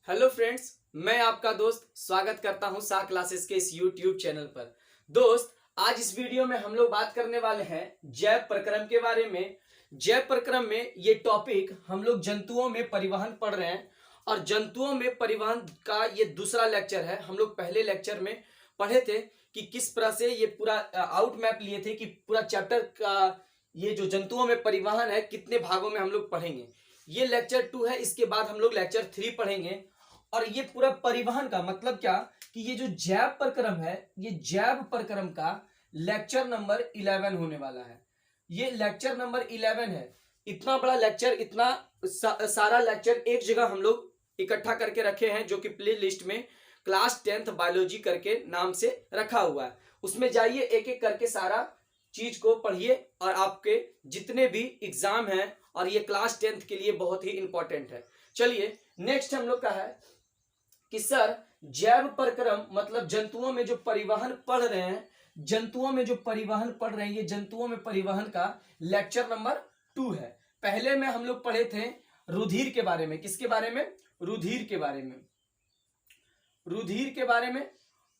Hello friends, मैं आपका दोस्त स्वागत करता हूं सा क्लासेस के इस यूट्यूब चैनल पर। दोस्त, आज इस वीडियो में हम लोग बात करने वाले हैं जैव प्रक्रम के बारे में। जैव प्रक्रम में ये टॉपिक हम लोग जंतुओं में परिवहन पढ़ रहे हैं और जंतुओं में परिवहन का ये दूसरा लेक्चर है। हम लोग पहले लेक्चर में पढ़े थे कि किस तरह से ये पूरा आउट मैप लिए थे कि पूरा चैप्टर का ये जो जंतुओं में परिवहन है कितने भागों में हम लोग पढ़ेंगे। ये लेक्चर 2 है, इसके बाद हम लोग लेक्चर 3 पढ़ेंगे। और ये पूरा परिवहन का मतलब क्या कि ये जो जैव प्रक्रम है, ये जैव प्रक्रम का लेक्चर नंबर 11 होने वाला है। ये लेक्चर नंबर 11 है। इतना बड़ा लेक्चर, इतना सारा लेक्चर एक जगह हम लोग इकट्ठा करके रखे हैं, जो कि प्ले लिस्ट में क्लास 10th बायोलॉजी करके नाम से रखा हुआ है। उसमें जाइए, एक एक करके सारा चीज को पढ़िए और आपके जितने भी एग्जाम हैं, और ये क्लास 10th के लिए बहुत ही इंपॉर्टेंट है। चलिए, नेक्स्ट हम लोग का है कि सर जैव प्रक्रम मतलब जंतुओं में जो परिवहन पढ़ रहे हैं, जंतुओं में जो परिवहन पढ़ रहे हैं, ये जंतुओं में परिवहन का लेक्चर नंबर 2 है। पहले में हम लोग पढ़े थे रुधिर के बारे में। किसके बारे में? रुधिर के बारे में। रुधिर के बारे में।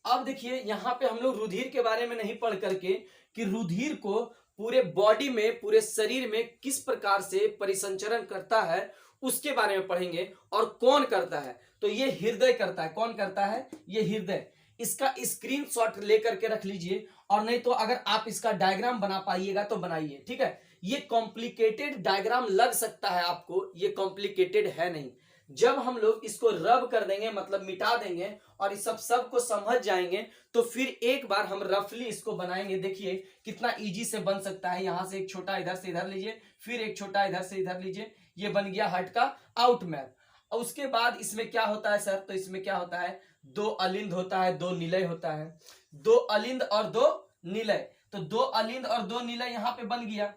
अब देखिए, यहां पे हम लोग रुधिर के बारे में नहीं पढ़ करके कि रुधिर को पूरे बॉडी में, पूरे शरीर में किस प्रकार से परिसंचरण करता है उसके बारे में पढ़ेंगे। और कौन करता है? तो ये हृदय करता है। कौन करता है? ये हृदय। इसका स्क्रीनशॉट लेकर के रख लीजिए, और नहीं तो अगर आप इसका डायग्राम बना पाइएगा तो बनाइए, ठीक है। ये कॉम्प्लिकेटेड डायग्राम लग सकता है आपको, ये कॉम्प्लिकेटेड है नहीं। जब हम लोग इसको रब कर देंगे, मतलब मिटा देंगे, और इस सब को समझ जाएंगे, तो फिर एक बार हम रफली इसको बनाएंगे। देखिए कितना इजी से बन सकता है। यहां से एक छोटा इधर से इधर लीजिए, फिर एक छोटा इधर से इधर लीजिए। ये बन गया हार्ट का आउट मैप। और उसके बाद इसमें क्या होता है सर? तो इसमें क्या होता है? 2 अलिंद होता है, 2 निलय होता है। 2 अलिंद और 2 निलय। तो 2 अलिंद और 2 निलय यहां पे बन गया।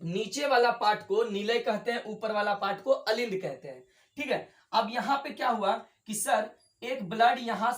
नीचे वाला पार्ट को निलय कहते हैं, ऊपर वाला पार्ट को अलिंद कहते हैं, ठीक है। अब यहां पे क्या हुआ कि सर एक ब्लड यहां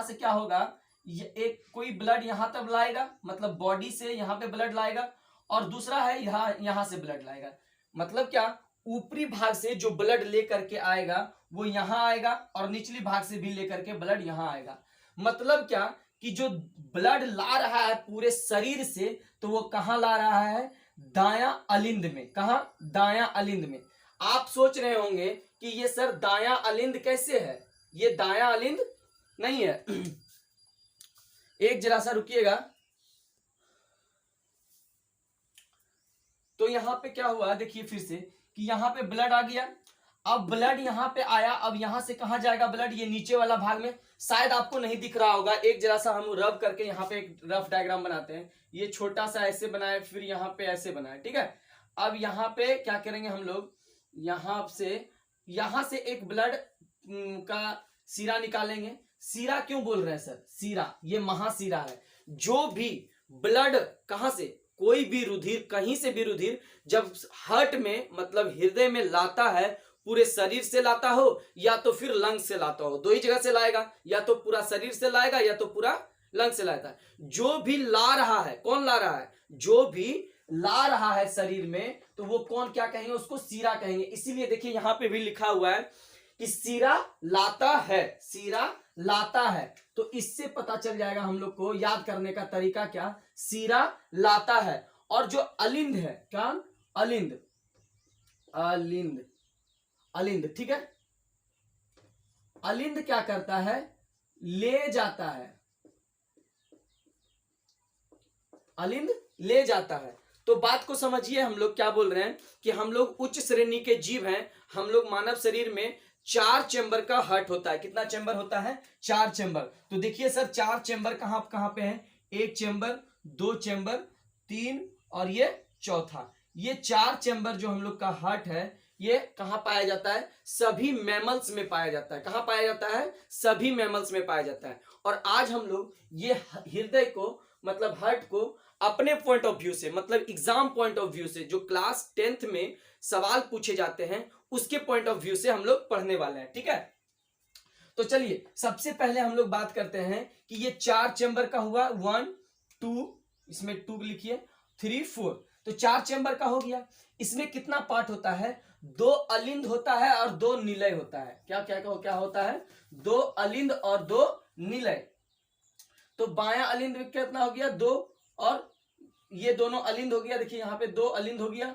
से क्या होगा, एक कोई ब्लड यहां तक लाएगा, मतलब बॉडी से यहां पे ब्लड लाएगा, और दूसरा है यहां से ब्लड लाएगा। मतलब क्या? ऊपरी भाग से जो ब्लड लेकर के आएगा वो यहां आएगा, और निचली भाग से भी लेकर के ब्लड यहां आएगा। मतलब क्या कि जो ब्लड ला रहा है पूरे शरीर से, तो वो कहां ला रहा है? दायां अलिंद में। कहां? दायां अलिंद में। आप सोच रहे होंगे कि ये सर दायां अलिंद कैसे है? ये दायां अलिंद नहीं है। एक जरा सा रुकिएगा। तो यहां पे क्या हुआ, देखिए फिर से कि यहां पे ब्लड आ गया। अब ब्लड यहां पे आया, अब यहां से कहां जाएगा ब्लड? ये नीचे वाला भाग में। शायद आपको नहीं दिख रहा होगा, एक जरा सा हम रब करके यहां पे एक रफ डायग्राम बनाते हैं। ये छोटा सा ऐसे बनाए, फिर यहां पे ऐसे बनाए, ठीक है। अब यहां पे क्या करेंगे हम लोग? यहां से एक ब्लड का सीरा निकालेंगे। सीरा क्यों बोल रहे हैं सर? सीरा, ये महासीरा है। जो भी ब्लड कहां से, कोई भी रुधिर, कहीं से भी रुधिर जब हार्ट में मतलब हृदय में लाता है, पूरे शरीर से लाता हो या तो फिर लंग से लाता हो, 2 ही जगह से लाएगा। या तो पूरा शरीर से लाएगा या तो पूरा लंग से लाता है। जो भी ला रहा है, कौन ला रहा है? जो भी ला रहा है शरीर में, तो वो कौन, क्या कहेंगे? उसको सीरा कहेंगे। इसीलिए देखिए यहां पे भी लिखा हुआ है कि सीरा लाता है। सीरा लाता है, तो इससे पता चल जाएगा हम लोग को याद करने का तरीका क्या? सीरा लाता है। और जो अलिंद है, क्या? अलिंद। अलिंद, अलिंद, ठीक है। अलिंद क्या करता है? ले जाता है। अलिंद ले जाता है। तो बात को समझिए, हम लोग क्या बोल रहे हैं कि हम लोग उच्च श्रेणी के जीव हैं। हम लोग मानव शरीर में 4 चेंबर का हार्ट होता है। कितना चेंबर होता है? 4 चेंबर। तो देखिए सर, 4 चेंबर कहां कहां पे है? 1 चेंबर, 2 चेंबर, 3 और ये चौथा। ये 4 चेंबर जो हम लोग का हार्ट है, ये कहां पाया जाता है? सभी मैमल्स में पाया जाता है। कहां पाया जाता है? सभी मैमल्स में पाया जाता है। और आज हम लोग ये हृदय को, मतलब हार्ट को, अपने पॉइंट ऑफ व्यू से, मतलब एग्जाम पॉइंट ऑफ व्यू से, जो क्लास 10th में सवाल पूछे जाते हैं उसके पॉइंट ऑफ व्यू से हम लोग पढ़ने वाले हैं, ठीक है। तो चलिए सबसे पहले हम लोग बात करते हैं कि ये 4 चेंबर का हुआ। 1 2, इसमें 2 लिखिए, 3 4। तो 4 चेंबर का हो गया। इसमें कितना पार्ट होता है? दो अलिंद होता है और दो निलय होता है। क्या क्या क्या होता है? दो अलिंद और दो निलय। तो बायां अलिंद कितना हो गया? दो, और ये दोनों अलिंद हो गया। देखिए यहाँ पे दो अलिंद हो गया,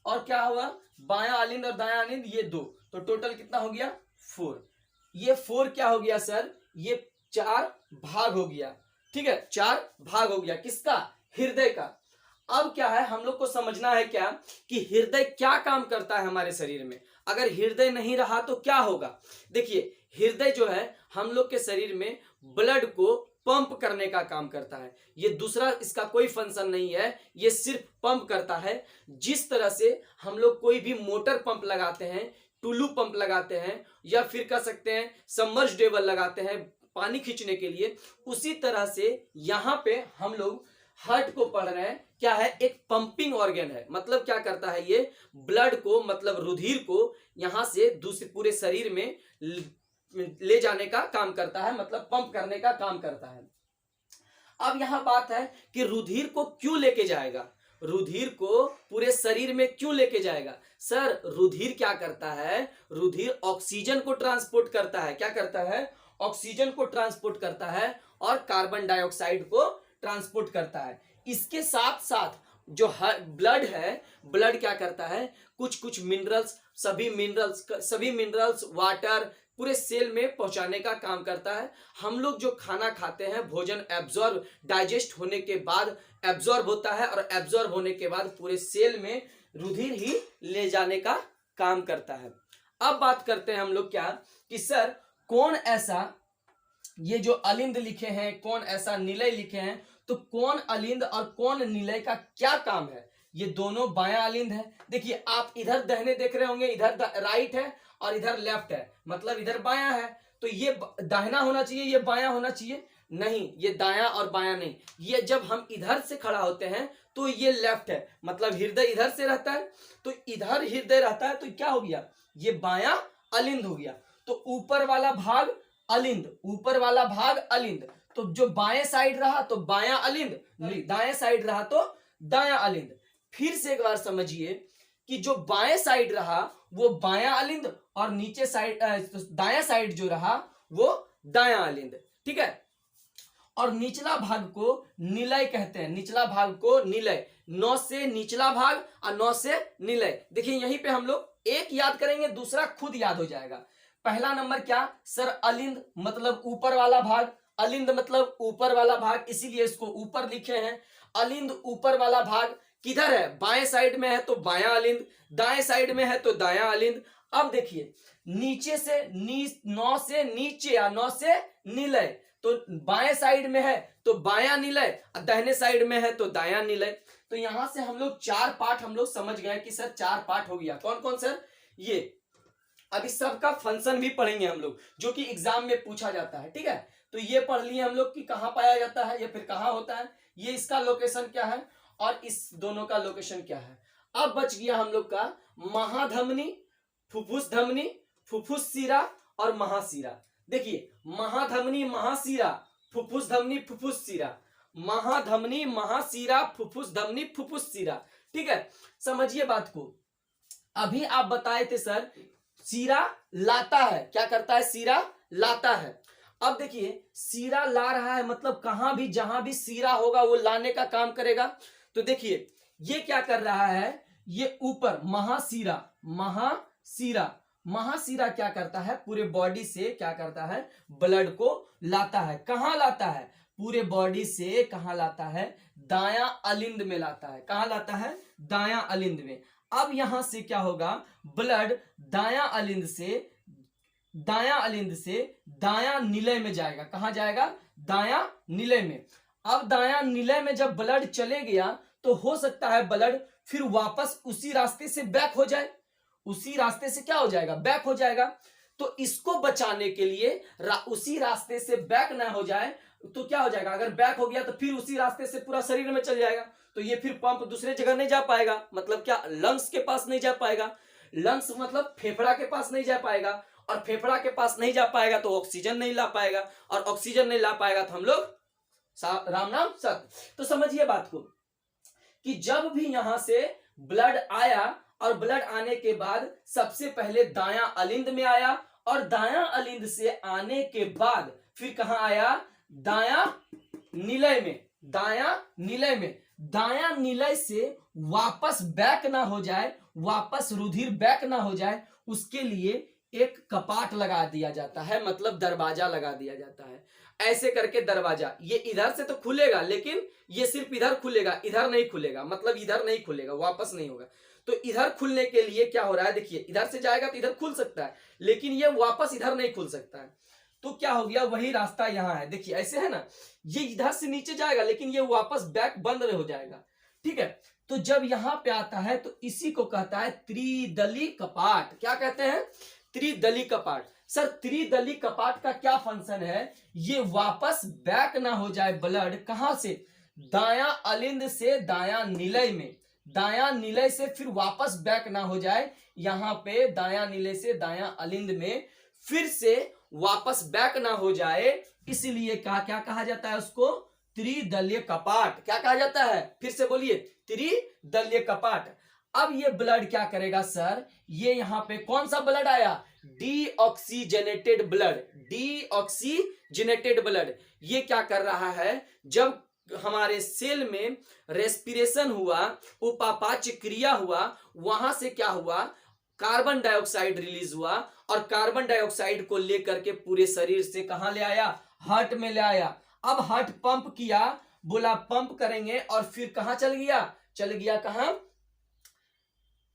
और क्या हुआ? बायां अलिंद और दायां अलिंद, ये दो, तो टोटल कितना हो गया? 4। ये 4 क्या हो गया सर? ये 4 भाग हो गया। ठीक है, 4 भाग हो गया। किसका? हृदय का। अब क्या है, हम लोग को समझना है क्या कि हृदय क्या काम करता है हमारे शरीर में। अगर हृदय नहीं रहा तो क्या होगा? देखिए, हृदय जो है हम लोग के शरीर में ब्लड को पंप करने का काम करता है। ये दूसरा इसका कोई फंक्शन नहीं है, ये सिर्फ पंप करता है। जिस तरह से हम लोग कोई भी मोटर पंप लगाते हैं, टुल्लू पंप लगाते हैं, या फिर कह सकते हैं सबमर्सिबल लगाते हैं पानी खींचने के लिए, उसी तरह से यहाँ पे हम लोग हार्ट को पढ़ रहे हैं। क्या है? एक पंपिंग ऑर्गन है। मतलब क्या करता है? ये ब्लड को, मतलब रुधिर को यहां से दूसरे पूरे शरीर में ले जाने का काम करता है, मतलब पंप करने का काम करता है। अब यहां बात है कि रुधिर को क्यों लेके जाएगा? रुधिर को पूरे शरीर में क्यों लेके जाएगा? सर, रुधिर क्या करता है? रुधिर ऑक्सीजन को ट्रांसपोर्ट करता है। क्या करता है? ऑक्सीजन को ट्रांसपोर्ट करता है और कार्बन डाइऑक्साइड को ट्रांसपोर्ट करता है। इसके साथ साथ जो ब्लड है, ब्लड क्या करता है? कुछ कुछ मिनरल्स, सभी मिनरल्स वाटर पूरे सेल में पहुंचाने का काम करता है। हम लोग जो खाना खाते हैं, भोजन एब्जॉर्ब, डाइजेस्ट होने के बाद एब्जॉर्ब होता है, और एब्जॉर्ब होने के बाद पूरे सेल में रुधिर ही ले जाने का काम करता है। अब बात करते हैं हम लोग क्या कि सर कौन ऐसा, ये जो अलिंद लिखे हैं, कौन ऐसा निलय लिखे हैं, तो कौन अलिंद और कौन निलय का क्या काम है? ये दोनों बायां अलिंद है। देखिए, आप इधर दाहिने देख रहे होंगे, इधर राइट है और इधर लेफ्ट है, मतलब इधर बायां है। तो ये दाहिना होना चाहिए, ये बायां होना चाहिए? नहीं, ये दायां और बायां नहीं। ये जब हम इधर से खड़ा होते हैं तो ये लेफ्ट है, मतलब हृदय इधर से रहता है, तो इधर हृदय रहता है, तो क्या हो गया? ये बायां अलिंद हो गया। तो ऊपर वाला भाग अलिंद, ऊपर वाला भाग अलिंद। तो जो बाएं साइड रहा तो बायां अलिंद, दाएं साइड रहा तो दायां अलिंद। फिर से एक बार समझिए कि जो बाएं साइड रहा वो बायां अलिंद, और नीचे साइड दायां साइड जो रहा वो दायां अलिंद। ठीक है, और निचला भाग को निलय कहते हैं। निचला भाग को निलय, 9 से निचला भाग और 9 से निलय। देखिए यहीं पे हम लोग एक याद करेंगे, दूसरा खुद याद हो जाएगा। पहला नंबर क्या सर? अलिंद मतलब ऊपर वाला भाग, अलिंद मतलब ऊपर वाला भाग, इसीलिए इसको ऊपर लिखे हैं। अलिंद ऊपर वाला भाग किधर है? बाएं साइड में है तो बायां अलिंद, दाएं साइड में है तो दायां अलिंद। अब देखिए, नीचे से 9 से नीचे या 9 से निलय, तो बाएं साइड में है तो बायां निलय, दाहिने साइड में है तो दायां निलय। तो यहां से हम लोग 4 पार्ट हम लोग समझ गए कि सर 4 पार्ट हो गया। कौन कौन सर? ये अभी सबका फंक्शन भी पढ़ेंगे हम लोग, जो कि एग्जाम में पूछा जाता है। ठीक है, तो ये पढ़ लिए हम लोग कि कहां पाया जाता है या फिर कहां होता है, ये इसका लोकेशन क्या है और इस दोनों का लोकेशन क्या है। अब बच गया हम लोग का महाधमनी, फुफ्फुस धमनी, फुफ्फुस सिरा और महासिरा। देखिए, महाधमनी, महासिरा, फुफ्फुस धमनी, फुफ्फुस सिरा, महाधमनी, महासिरा, फुफ्फुस धमनी, फुफ्फुस सिरा। ठीक है, समझिए बात को। अभी आप बताए थे सर सीरा लाता है। क्या करता है? सीरा लाता है। अब देखिए, सीरा ला रहा है मतलब कहां भी जहां भी सीरा होगा वो लाने का काम करेगा। तो देखिए ये क्या कर रहा है? ये ऊपर महासीरा, महासीरा, महासीरा क्या करता है? पूरे बॉडी से क्या करता है? ब्लड को लाता है। कहां लाता है? पूरे बॉडी से कहां लाता है? दायां अलिंद में लाता है। कहां लाता है? दायां अलिंद में। अब यहां से क्या होगा? ब्लड दायां अलिंद से दायां निलय में जाएगा। कहां जाएगा? दायां निलय में। अब दायां निलय में जब ब्लड चले गया तो हो सकता है ब्लड फिर वापस उसी रास्ते से बैक हो जाए। उसी रास्ते से क्या हो जाएगा? बैक हो जाएगा। तो इसको बचाने के लिए उसी रास्ते से बैक ना हो जाए तो क्या हो जाएगा? अगर बैक हो गया तो फिर उसी रास्ते से पूरा शरीर में चल जाएगा, तो ये फिर पंप दूसरे जगह नहीं जा पाएगा। मतलब क्या? लंग्स के पास नहीं जा पाएगा। लंग्स मतलब फेफड़ा के पास नहीं जा पाएगा, और फेफड़ा के पास नहीं जा पाएगा तो ऑक्सीजन नहीं ला पाएगा, और ऑक्सीजन नहीं ला पाएगा तो हम लोग राम नाम सत्य। तो समझिए बात को कि जब भी यहां से ब्लड आया और ब्लड आने के बाद सबसे पहले दायां अलिंद में आया, और दायां अलिंद से आने के बाद फिर कहां आया, दायां निलय में। दायां निलय में, दायां निलय से वापस बैक ना हो जाए, वापस रुधिर बैक ना हो जाए, उसके लिए एक कपाट लगा दिया जाता है, मतलब दरवाजा लगा दिया जाता है। ऐसे करके दरवाजा, ये इधर से तो खुलेगा लेकिन ये सिर्फ इधर खुलेगा, इधर नहीं खुलेगा, मतलब इधर नहीं खुलेगा, वापस नहीं होगा। तो इधर खुलने के लिए क्या हो रहा है, देखिए इधर से जाएगा तो इधर खुल सकता है, लेकिन ये वापस इधर नहीं खुल सकता है। तो क्या हो गया, वही रास्ता यहां है, देखिए ऐसे है ना, ये इधर से नीचे जाएगा लेकिन ये वापस बैक बंद हो जाएगा, ठीक है। तो जब यहां पे आता है तो इसी को कहता है त्रिदली कपाट। क्या कहते हैं, त्रिदली कपाट। सर त्रिदली कपाट का क्या फंक्शन है, ये वापस बैक ना हो जाए ब्लड, कहां से, दायां अलिंद से दायां निलय में, दायां निलय से फिर वापस बैक ना हो जाए यहां पे, दायां निलय से दायां अलिंद में फिर से वापस बैक ना हो जाए, इसलिए क्या कहा जाता है उसको, त्रिदलीय कपाट। क्या कहा जाता है, फिर से बोलिए, त्रिदलीय कपाट। अब ये ब्लड क्या करेगा सर, ये यहां पे कौन सा ब्लड आया, डीऑक्सीजनेटेड ब्लड, डीऑक्सीजनेटेड ब्लड। ये क्या कर रहा है, जब हमारे सेल में रेस्पिरेशन हुआ, उपापाच्य क्रिया हुआ, वहां से क्या हुआ, कार्बन डाइऑक्साइड रिलीज हुआ, और कार्बन डाइऑक्साइड को लेकर के पूरे शरीर से कहां ले आया, हार्ट में ले आया। अब हार्ट पंप किया, बोला पंप करेंगे, और फिर कहां चल गया कहां,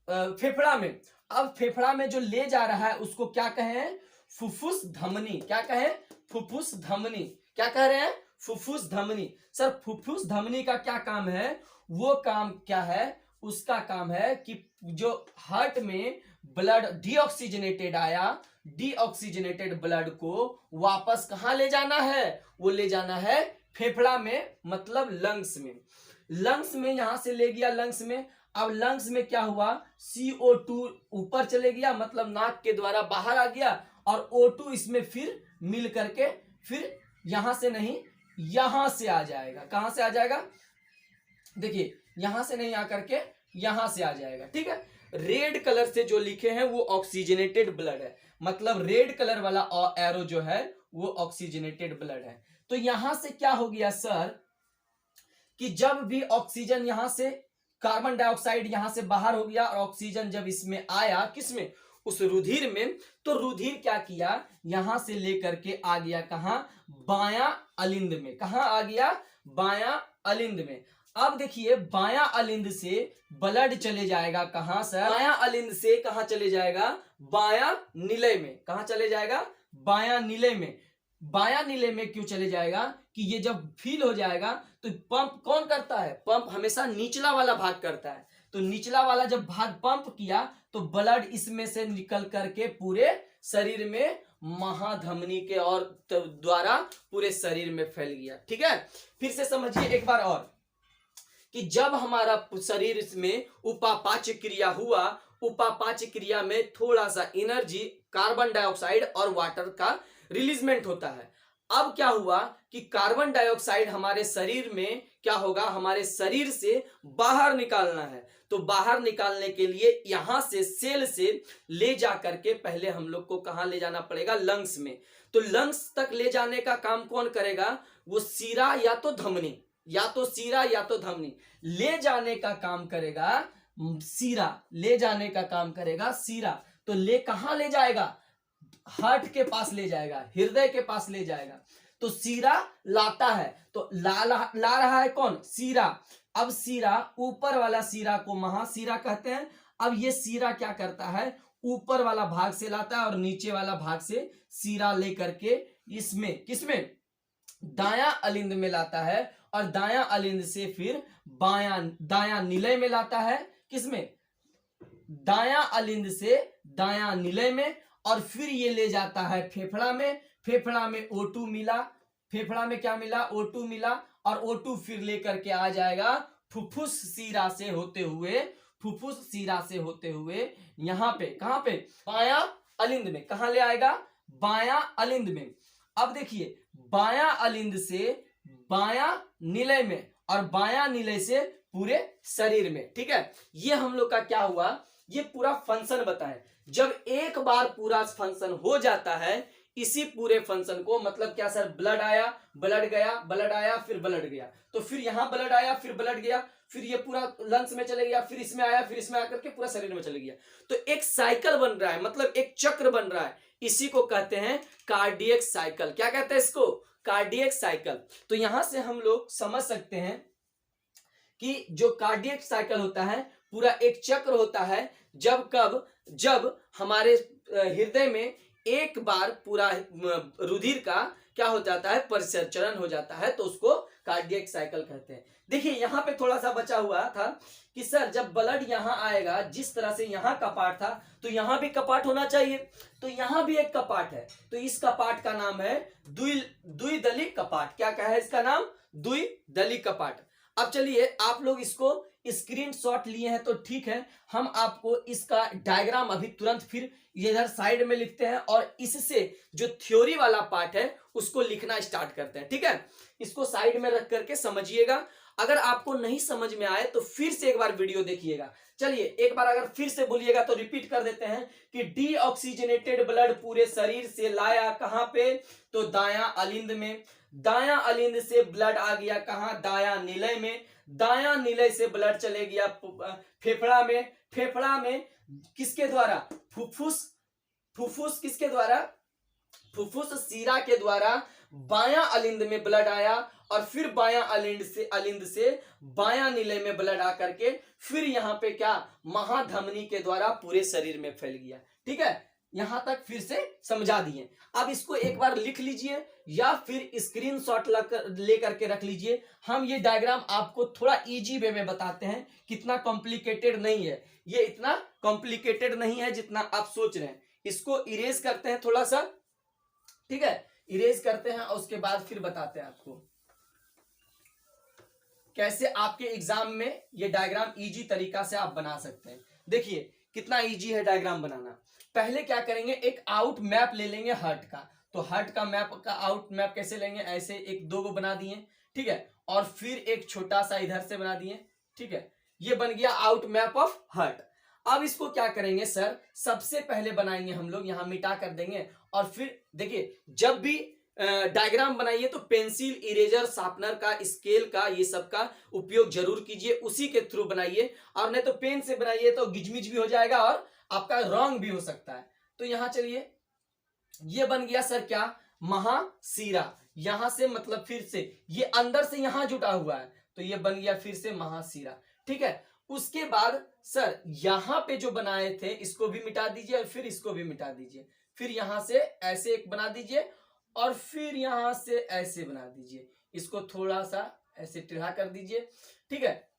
फेफड़ा में। अब फेफड़ा में जो ले जा रहा है उसको क्या कहें, फुफ्फुस धमनी। क्या कहें, फुफ्फुस धमनी। क्या कह रहे हैं, फुफ्फुस धमनी। सर फुफ्फुस धमनी का क्या काम है, वो काम क्या है, उसका काम है कि जो हार्ट में ब्लड डीऑक्सीजनेटेड आया, डीऑक्सीजनेटेड ब्लड को वापस कहां ले जाना है, वो ले जाना है फेफड़ा में, मतलब लंग्स में। लंग्स में यहां से ले गया लंग्स में। अब लंग्स में क्या हुआ, CO2 ऊपर चले गया, मतलब नाक के द्वारा बाहर आ गया, और O2 इसमें फिर मिल करके फिर यहां से नहीं, यहां से आ जाएगा। कहां से आ जाएगा, देखिए यहां से नहीं आकर के यहां से आ जाएगा, ठीक है। रेड कलर से जो लिखे हैं वो ऑक्सीजनेटेड ब्लड है, मतलब रेड कलर वाला एरो जो है वो ऑक्सीजनेटेड ब्लड है। तो यहां से क्या हो गया सर, कि जब भी ऑक्सीजन यहां से, कार्बन डाइऑक्साइड यहां से बाहर हो गया, और ऑक्सीजन जब इसमें आया, किसमें, उस रुधिर में, तो रुधिर क्या किया, यहां से लेकर के आ गया कहां, बायां अलिंद में। कहां आ गया, बायां अलिंद में। अब देखिए बायां अलिंद से ब्लड चले जाएगा कहां सर, बायां अलिंद से कहां चले जाएगा, बायां निलय में। कहां चले जाएगा, बायां निलय में। बायां निलय में क्यों चले जाएगा, कि ये जब फील हो जाएगा तो पंप कौन करता है, पंप हमेशा निचला वाला भाग करता है। तो निचला वाला जब भाग पंप किया तो ब्लड इसमें से निकल करके पूरे शरीर में, महाधमनी के और द्वारा पूरे शरीर में फैल गया, ठीक है। फिर से समझिए एक बार और, कि जब हमारा शरीर में उपापाच्य क्रिया हुआ, उपापाच्य क्रिया में थोड़ा सा एनर्जी, कार्बन डाइऑक्साइड और वाटर का रिलीजमेंट होता है। अब क्या हुआ कि कार्बन डाइऑक्साइड हमारे शरीर में क्या होगा, हमारे शरीर से बाहर निकालना है। तो बाहर निकालने के लिए यहां से सेल से ले जा करके पहले हम लोग को कहां ले जाना पड़ेगा, लंग्स में। तो लंग्स तक ले जाने का काम कौन करेगा, वो सीरा या तो धमनी, या तो सीरा या तो धमनी ले जाने का काम करेगा, सीरा ले जाने का काम करेगा सीरा। तो ले कहां ले जाएगा, हार्ट के पास ले जाएगा, हृदय के पास ले जाएगा। तो सीरा लाता है, तो ला रहा है कौन, सीरा। अब सीरा, ऊपर वाला सीरा को महासीरा कहते हैं। अब ये सीरा क्या करता है, ऊपर वाला भाग से लाता है और नीचे वाला भाग से सीरा लेकर के इसमें, किसमें, दायां अलिंद में लाता है, और दायां अलिंद से फिर दायां निलय में लाता है, किसमें, दायां अलिंद से दायां निलय में, और फिर ये ले जाता है फेफड़ा में। फेफड़ा में O2 मिला, फेफड़ा में क्या मिला, O2 मिला, और O2 फिर लेकर के आ जाएगा फुफ्फुस सीरा से होते हुए, फुफ्फुस सीरा से होते हुए यहां पे, कहां पे, बायां अलिंद में। कहां ले आएगा, बायां अलिंद में। अब देखिए बायां अलिंद से बायां निलय में, और बायां निलय से पूरे शरीर में, ठीक है। ये हम लोग का क्या हुआ, ये पूरा फंक्शन बताएं। जब एक बार पूरा फंक्शन हो जाता है, इसी पूरे फंक्शन को, मतलब क्या सर, ब्लड आया, ब्लड गया, ब्लड आया, फिर ब्लड गया, तो फिर यहां ब्लड आया, फिर ब्लड गया, फिर ये पूरा लंग्स में चले गया, फिर इसमें आया, फिर इसमें आकर के पूरा शरीर में चले गया। तो एक साइकिल बन रहा है, मतलब एक चक्र बन रहा है। इसी को कहते हैं कार्डियक साइकिल। क्या कहते हैं इसको? Cardiac cycle. तो यहां से हम लोग समझ सकते हैं कि जो कार्डियक साइकिल होता है पूरा एक चक्र होता है। जब हमारे हृदय में एक बार पूरा रुधिर का क्या हो जाता है, परिसंचरण हो जाता है, तो उसको कार्डियक साइकिल कहते हैं। देखिए यहाँ पे थोड़ा सा बचा हुआ था कि सर जब ब्लड यहाँ आएगा, जिस तरह से यहाँ कपाट था तो यहाँ भी कपाट होना चाहिए, तो यहाँ भी एक कपाट है, तो इस कपाट का नाम है द्विदली कपाट। क्या है इसका नाम? द्विदली कपाट। अब चलिए, आप लोग इसको स्क्रीनशॉट लिए हैं तो ठीक है, हम आपको इसका डायग्राम अभी तुरंत फिर इधर साइड में लिखते हैं और इससे जो थ्योरी वाला पार्ट है उसको लिखना स्टार्ट करते हैं। ठीक है, इसको साइड में रख करके समझिएगा। अगर आपको नहीं समझ में आए तो फिर से एक बार वीडियो देखिएगा। चलिए एक बार अगर फिर से बोलिएगा तो रिपीट कर देते हैं कि डीऑक्सीजनेटेड ब्लड पूरे शरीर से लाया कहां पे, तो दायां अलिंद में। दायां अलिंद से ब्लड आ गया कहां? दायां निलय में। दायां निलय से ब्लड चले गया फेफड़ा में। फेफड़ा में किसके द्वारा? फुफ्फुस किसके द्वारा? फुफ्फुस शिरा के द्वारा बायां अलिंद में ब्लड आया और फिर बायां अलिंद से बायां निलय में ब्लड आकर के फिर यहाँ पे क्या, महाधमनी के द्वारा पूरे शरीर में फैल गया। ठीक है, यहां तक फिर से समझा दिए। अब इसको एक बार लिख लीजिए या फिर स्क्रीनशॉट लेकर के रख लीजिए। हम ये डायग्राम आपको थोड़ा इजी वे में बताते हैं, कितना कॉम्प्लिकेटेड नहीं है, ये इतना कॉम्प्लिकेटेड नहीं है जितना आप सोच रहे हैं। इसको इरेज करते हैं थोड़ा सा, ठीक है, इरेज करते हैं और उसके बाद फिर बताते हैं आपको कैसे आपके एग्जाम में ये डायग्राम इजी तरीका से आप बना सकते हैं। देखिए कितना इजी है डायग्राम बनाना। पहले क्या करेंगे, एक आउट मैप ले लेंगे हार्ट का। तो हार्ट का मैप का आउट मैप कैसे लेंगे, ऐसे एक दो को बना दिए, ठीक है, और फिर एक छोटा सा इधर से बना दिए। ठीक है, ये बन गया आउट मैप ऑफ हार्ट। अब इसको क्या करेंगे सर, सबसे पहले बनाएंगे हम लोग, यहां मिटा कर देंगे और फिर देखिए जब भी डायग्राम बनाइए तो पेंसिल, इरेजर, शार्पनर का, स्केल का, ये सब का उपयोग जरूर कीजिए, उसी के थ्रू बनाइए। और नहीं तो पेन से बनाइए तो गिजमिज भी हो जाएगा और आपका रॉन्ग भी हो सकता है। तो यहां चलिए, ये बन गया सर क्या, महाशिरा। यहां से मतलब फिर से ये अंदर से यहां जुटा हुआ है तो ये बन गया फिर से महाशिरा। ठीक है, उसके बाद सर यहां पे जो बनाए थे इसको भी मिटा दीजिए और फिर इसको भी मिटा दीजिए। फिर यहां से ऐसे एक बना दीजिए और फिर यहां से ऐसे बना दीजिए। इसको थोड़ा सा ऐसे टेढ़ा कर दीजिए। ठीक है,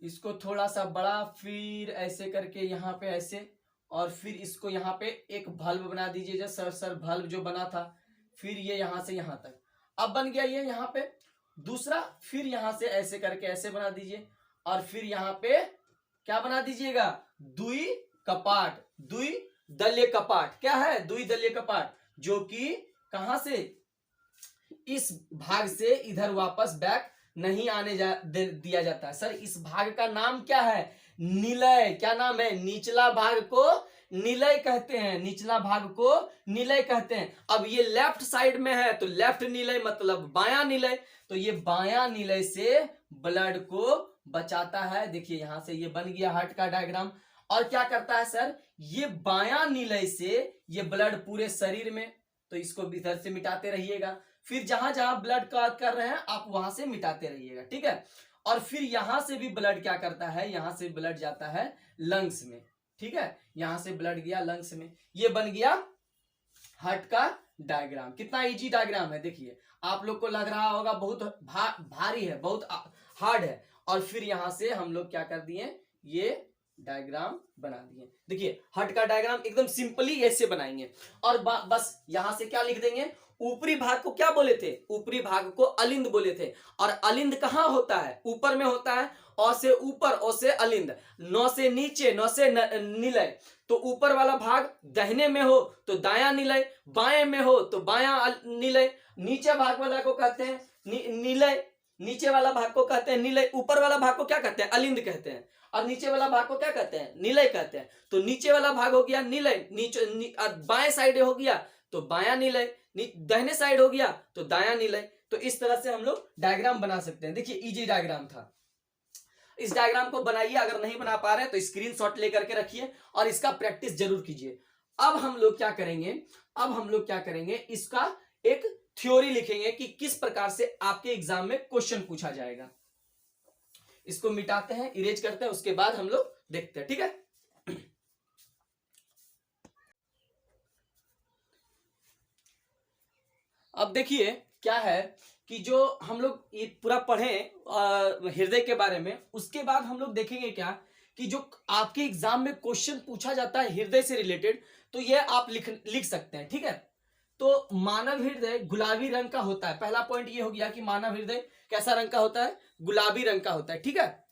इसको थोड़ा सा बड़ा, फिर ऐसे करके यहाँ पे ऐसे, और फिर इसको यहाँ पे एक बल्ब बना दीजिए, जो सर बल्ब जो बना था। फिर ये यहां से यहां तक अब बन गया ये यहाँ पे दूसरा। फिर यहां से ऐसे करके ऐसे बना दीजिए और फिर यहाँ पे क्या बना दीजिएगा, द्वि कपाट, द्विदलीय कपाट। क्या है, द्विदलीय कपाट, जो कि कहां से, इस भाग से इधर वापस बैक नहीं आने दिया जाता है। सर इस भाग का नाम क्या है, निलय। क्या नाम है, निचला भाग को निलय कहते हैं, निचला भाग को निलय कहते हैं। अब ये लेफ्ट साइड में है तो लेफ्ट निलय मतलब बायां निलय, तो ये बायां निलय से ब्लड को बचाता है। देखिए यहां से ये बन गया हार्ट का डायग्राम। और क्या करता है सर, ये बायां निलय से ये ब्लड पूरे शरीर में, तो इसको इधर से मिटाते रहिएगा। फिर जहां जहां ब्लड का कर रहे हैं आप वहां से मिटाते रहिएगा। ठीक है, और फिर यहां से भी ब्लड क्या करता है, यहां से ब्लड जाता है लंग्स में। ठीक है, यहां से ब्लड गया लंग्स में। ये बन गया हार्ट का डायग्राम। कितना इजी डायग्राम है, देखिए आप लोग को लग रहा होगा बहुत भारी है, बहुत हार्ड है। और फिर यहां से हम लोग क्या कर दिए, ये डायग्राम बना दिए। देखिए हार्ट का डायग्राम एकदम सिंपली ऐसे बनाएंगे और बस यहां से क्या लिख देंगे, ऊपरी भाग को क्या बोले थे, ऊपरी भाग को अलिंद बोले थे। और अलिंद कहां होता है, ऊपर में होता है। औ से ऊपर, ओ से अलिंद, नौ से नीचे, नौ से निलय। तो ऊपर वाला भाग दाहिने में हो तो दायां निलय, बाएं में हो तो बायां निलय, नीचे भाग वाला को कहते हैं निलय, नीचे वाला भाग को कहते हैं निलय, ऊपर वाला भाग को क्या कहते हैं, अलिंद कहते हैं। और नीचे वाला भाग को क्या कहते हैं, निलय कहते हैं। तो नीचे वाला भाग हो गया निलय, बाएं साइड हो गया तो बायां निलय, दाहिने साइड हो गया तो दायां निलय। तो इस तरह से हम लोग डायग्राम बना सकते हैं। देखिए इजी डायग्राम था। इस डायग्राम को बनाइए, अगर नहीं बना पा रहे हैं तो स्क्रीनशॉट लेकर के रखिए और इसका प्रैक्टिस जरूर कीजिए। अब हम लोग क्या करेंगे, इसका एक थ्योरी लिखेंगे कि किस प्रकार से आपके एग्जाम में क्वेश्चन पूछा जाएगा। इसको मिटाते हैं, इरेज करते हैं, उसके बाद हम लोग देखते हैं, ठीक है। अब देखिए क्या है कि जो हम लोग ये पूरा पढ़े हृदय के बारे में, उसके बाद हम लोग देखेंगे क्या कि जो आपके एग्जाम में क्वेश्चन पूछा जाता है हृदय से रिलेटेड, तो ये आप लिख सकते हैं, ठीक है। तो मानव हृदय गुलाबी रंग का होता है। पहला पॉइंट ये हो गया कि मानव हृदय कैसा रंग का होता है, गुलाबी रंग का होता है, ठीक है।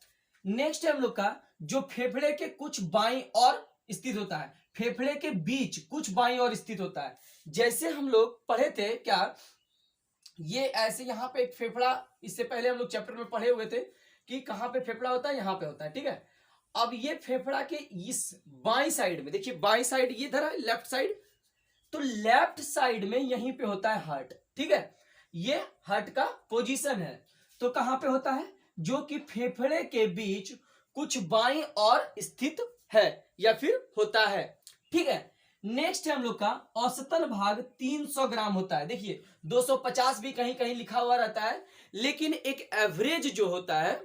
नेक्स्ट है हम लोग का जो फेफड़े के कुछ बाईं और स्थित होता है, फेफड़े के बीच कुछ बाईं और स्थित होता है। जैसे हम लोग पढ़े थे क्या, ये ऐसे यहाँ पे एक फेफड़ा, इससे पहले हम लोग चैप्टर में पढ़े हुए थे कि कहाँ पे फेफड़ा होता है, यहाँ पे होता है, ठीक है। अब ये फेफड़ा के इस बाईं साइड में, देखिए बाईं साइड ये इधर है, लेफ्ट साइड, तो लेफ्ट साइड में यहीं पे होता है हार्ट, ठीक है। ये हार्ट का पोजीशन है। तो कहां पे होता है, जो कि फेफड़े के बीच कुछ बाईं और स्थित है या फिर होता है, ठीक है। नेक्स्ट है हम लोग का औसतन भाग 300 ग्राम होता है। देखिए 250 भी कहीं कहीं लिखा हुआ रहता है, लेकिन एक एवरेज जो होता है,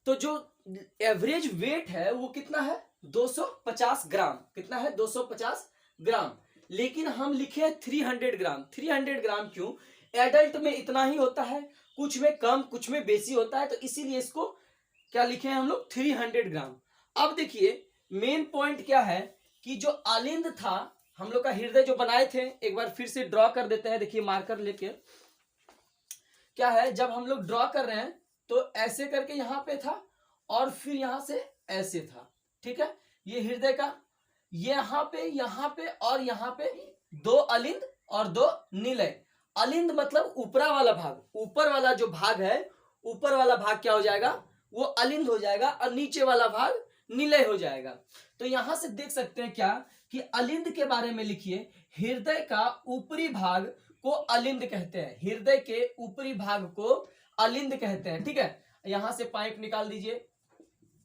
तो जो एवरेज वेट है वो कितना है, 250 ग्राम। कितना है, 250 ग्राम। लेकिन हम लिखे 300 ग्राम। 300 ग्राम क्यों, एडल्ट में इतना ही होता है, कुछ में कम कुछ में बेसी होता है, तो इसीलिए इसको क्या लिखे हैं हम लोग, 300 ग्राम। अब देखिए मेन पॉइंट क्या है कि जो अलिंद था, हम लोग का हृदय जो बनाए थे, एक बार फिर से ड्रॉ कर देते हैं। देखिए मार्कर लेके क्या है, जब हम लोग ड्रॉ कर रहे हैं तो ऐसे करके यहां पे था और फिर यहां से ऐसे था, ठीक है। ये हृदय का यहाँ पे और यहाँ पे दो अलिंद और दो निलय। अलिंद मतलब ऊपरा वाला भाग, ऊपर वाला जो भाग है, ऊपर वाला भाग क्या हो जाएगा, वो अलिंद हो जाएगा और नीचे वाला भाग निलय हो जाएगा। तो यहां से देख सकते हैं क्या कि अलिंद के बारे में लिखिए, हृदय का ऊपरी भाग को अलिंद कहते हैं, हृदय के ऊपरी भाग को अलिंद कहते हैं, ठीक है। यहां से पाइप निकाल दीजिए,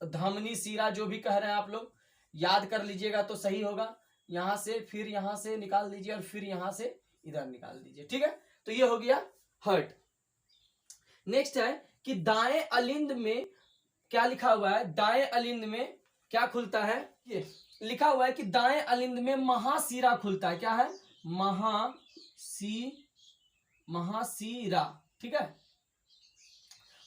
धमनी सीरा जो भी कह रहे हैं आप लोग याद कर लीजिएगा तो सही होगा। यहां से फिर यहां से निकाल दीजिए और फिर यहां से इधर निकाल दीजिए, ठीक है। तो ये हो गया हार्ट। नेक्स्ट है कि दाएं अलिंद में क्या लिखा हुआ है, दाएं अलिंद में क्या खुलता है, ये लिखा हुआ है कि दाएं अलिंद में महाशिरा खुलता है। क्या है, महाशिरा, ठीक है।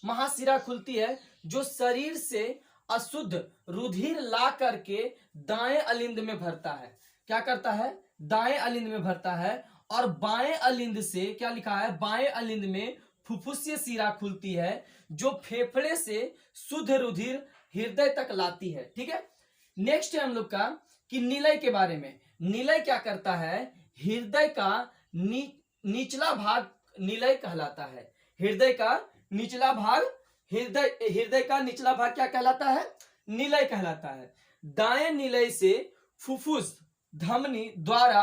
महाशिरा खुलती है जो शरीर से अशुद्ध रुधिर ला करके दाएं अलिंद में भरता है। क्या करता है, दाएं अलिंद में भरता है। और बाएं अलिंद से क्या लिखा है, बाएं अलिंद में फुफ्फुसीय शिरा खुलती है जो फेफड़े से शुद्ध रुधिर हृदय तक लाती है, ठीक है। नेक्स्ट है हम लोग का कि निलय के बारे में। निलय क्या करता है, हृदय का निचला भाग निलय कहलाता है। हृदय का निचला भाग, हृदय का निचला भाग क्या कहलाता है, निलय कहलाता है। दाएं निलय से फुफ्फुस धमनी द्वारा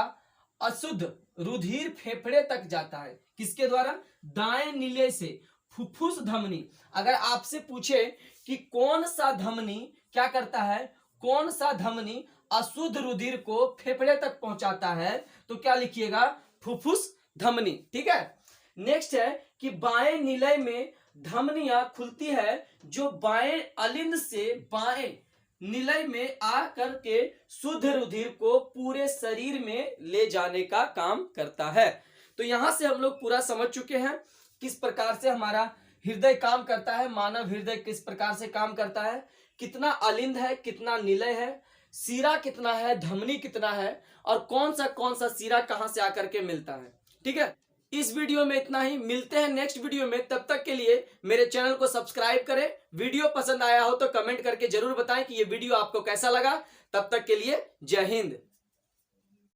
अशुद्ध रुधिर फेफड़े तक जाता है। किसके द्वारा, दाएं निलय से फुफ्फुस धमनी। अगर आपसे पूछे कि कौन सा धमनी क्या करता है, कौन सा धमनी अशुद्ध रुधिर को फेफड़े तक पहुंचाता है, तो क्या लिखिएगा, फुफ्फुस धमनी, ठीक है। नेक्स्ट है कि बाएं निलय में धमनियां खुलती है जो बाएं अलिंद से बाएं निलय में आकर के शुद्ध रुधिर को पूरे शरीर में ले जाने का काम करता है। तो यहां से हम लोग पूरा समझ चुके हैं किस प्रकार से हमारा हृदय काम करता है, मानव हृदय किस प्रकार से काम करता है, कितना अलिंद है, कितना निलय है, सीरा कितना है, धमनी कितना है, और कौन सा सीरा कहां से आकर के मिलता है, ठीक है। इस वीडियो में इतना ही, मिलते हैं नेक्स्ट वीडियो में। तब तक के लिए मेरे चैनल को सब्सक्राइब करें। वीडियो पसंद आया हो तो कमेंट करके जरूर बताएं कि ये वीडियो आपको कैसा लगा। तब तक के लिए जय हिंद।